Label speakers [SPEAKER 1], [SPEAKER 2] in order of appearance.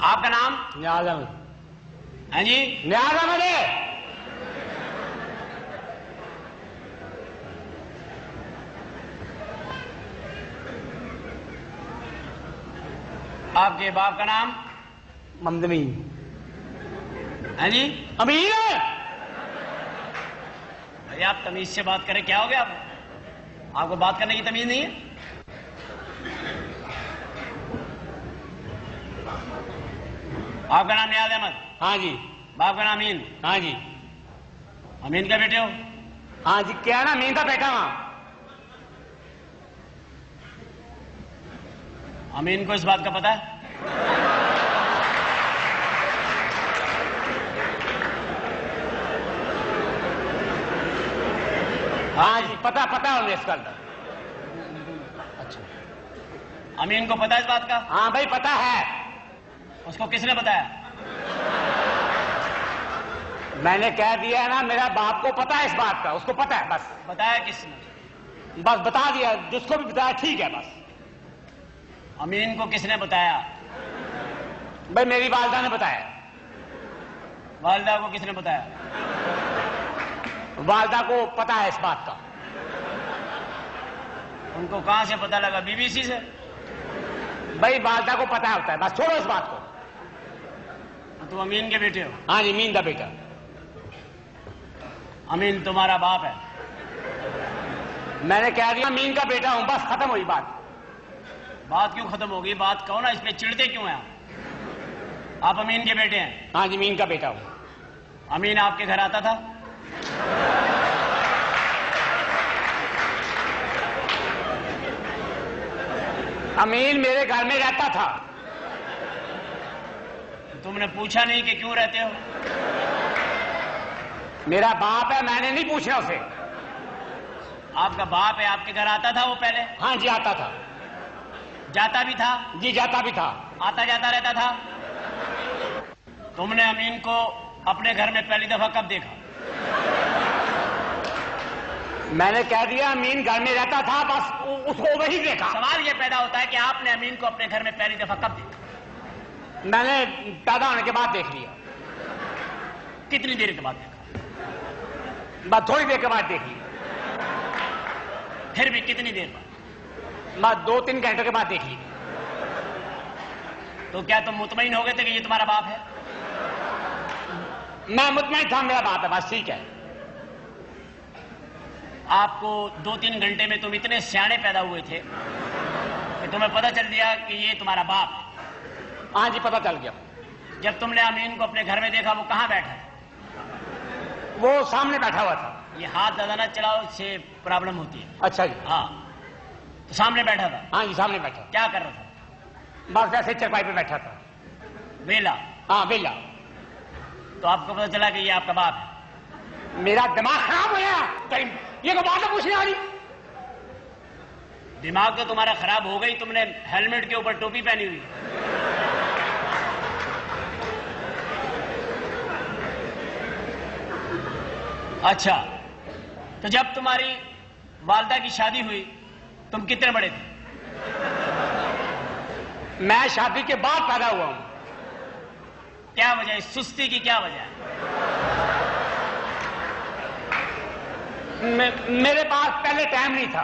[SPEAKER 1] आपका नाम?
[SPEAKER 2] नियाज अहमद।
[SPEAKER 1] हाँ जी,
[SPEAKER 2] नियाज अहमद है।
[SPEAKER 1] आपके बाप का नाम?
[SPEAKER 2] ममदमी।
[SPEAKER 1] हाँ जी,
[SPEAKER 2] अमीर है।
[SPEAKER 1] अरे आप तमीज से बात करें, क्या हो गया आपको बात करने की तमीज नहीं है? आपका नाम नियाज अहमद?
[SPEAKER 2] हाँ जी।
[SPEAKER 1] बाप का नाम अमीन?
[SPEAKER 2] हाँ जी।
[SPEAKER 1] अमीन का बेटे हो?
[SPEAKER 2] हाँ जी, क्या है ना, अमीन का बेटा वहां।
[SPEAKER 1] अमीन को इस बात का पता है?
[SPEAKER 2] हाँ जी, पता है उन्हें इसका। अच्छा,
[SPEAKER 1] अमीन को पता है इस बात का?
[SPEAKER 2] हाँ भाई पता है।
[SPEAKER 1] उसको किसने बताया?
[SPEAKER 2] मैंने कह दिया है ना, मेरा बाप को पता है इस बात का, उसको पता है बस।
[SPEAKER 1] बताया किसने?
[SPEAKER 2] बस बता दिया, जिसको भी बताया ठीक है बस।
[SPEAKER 1] अमीन को किसने बताया?
[SPEAKER 2] भाई मेरी वालिदा ने बताया।
[SPEAKER 1] वालिदा को किसने बताया?
[SPEAKER 2] वालिदा को पता है इस बात का।
[SPEAKER 1] उनको कहां से पता लगा? बीबीसी से?
[SPEAKER 2] भाई वालिदा को पता होता है, बस छोड़ो इस बात को।
[SPEAKER 1] तुम अमीन के बेटे हो?
[SPEAKER 2] हाँ जी, अमीन का बेटा।
[SPEAKER 1] अमीन तुम्हारा बाप है?
[SPEAKER 2] मैंने कह दिया अमीन का बेटा हूं, बस खत्म हुई बात।
[SPEAKER 1] बात क्यों खत्म होगी? बात कहो ना, इस पे चिढ़ते क्यों हैं आप अमीन के बेटे हैं?
[SPEAKER 2] हाँ जी, अमीन का बेटा हूं।
[SPEAKER 1] अमीन आपके घर आता था?
[SPEAKER 2] अमीन मेरे घर में रहता था।
[SPEAKER 1] तुमने पूछा नहीं कि क्यों रहते हो?
[SPEAKER 2] मेरा बाप है, मैंने नहीं पूछा उसे।
[SPEAKER 1] आपका बाप है, आपके घर आता था वो पहले?
[SPEAKER 2] हाँ जी, आता था।
[SPEAKER 1] जाता भी था?
[SPEAKER 2] जी जाता भी था।
[SPEAKER 1] आता जाता रहता था? तुमने अमीन को अपने घर में पहली दफा कब देखा?
[SPEAKER 2] मैंने कह दिया अमीन घर में रहता था, बस उसको वही देखा।
[SPEAKER 1] सवाल ये पैदा होता है कि आपने अमीन को अपने घर में पहली दफा कब देखा?
[SPEAKER 2] मैंने पैदा होने के बाद देख लिया।
[SPEAKER 1] कितनी देर के बाद देखा?
[SPEAKER 2] बस थोड़ी देर के बाद देख लिया।
[SPEAKER 1] फिर भी कितनी देर बाद?
[SPEAKER 2] बस 2-3 घंटे के बाद देख लिया।
[SPEAKER 1] तो क्या तुम मुतमईन हो गए थे कि ये तुम्हारा बाप है?
[SPEAKER 2] मैं मुतमईन था, मेरा बाप है, बस ठीक है।
[SPEAKER 1] आपको 2-3 घंटे में तुम इतने सियाने पैदा हुए थे कि तुम्हें पता चल दिया कि ये तुम्हारा बाप है?
[SPEAKER 2] हाँ जी, पता चल गया।
[SPEAKER 1] जब तुमने अमीन को अपने घर में देखा, वो कहां बैठा है?
[SPEAKER 2] वो सामने बैठा हुआ था।
[SPEAKER 1] ये हाथ ज्यादा ना चलाओ, इससे प्रॉब्लम होती है।
[SPEAKER 2] अच्छा जी।
[SPEAKER 1] हाँ, तो सामने बैठा था?
[SPEAKER 2] हाँ जी, सामने बैठा।
[SPEAKER 1] क्या कर रहा था?
[SPEAKER 2] बस ऐसे चरपाई पे बैठा था।
[SPEAKER 1] वेला?
[SPEAKER 2] हाँ वेला।
[SPEAKER 1] तो आपको पता चला कि ये आपका बाप है?
[SPEAKER 2] मेरा दिमाग खराब हो गया। कहीं ये को बात पूछने आ रही।
[SPEAKER 1] दिमाग तो तुम्हारा खराब हो गई, तुमने हेलमेट के ऊपर टोपी पहनी हुई। अच्छा, तो जब तुम्हारी वालिदा की शादी हुई तुम कितने बड़े थे?
[SPEAKER 2] मैं शादी के बाद पैदा हुआ हूं।
[SPEAKER 1] क्या वजह है? सुस्ती की क्या वजह है?
[SPEAKER 2] मेरे पास पहले टाइम नहीं था।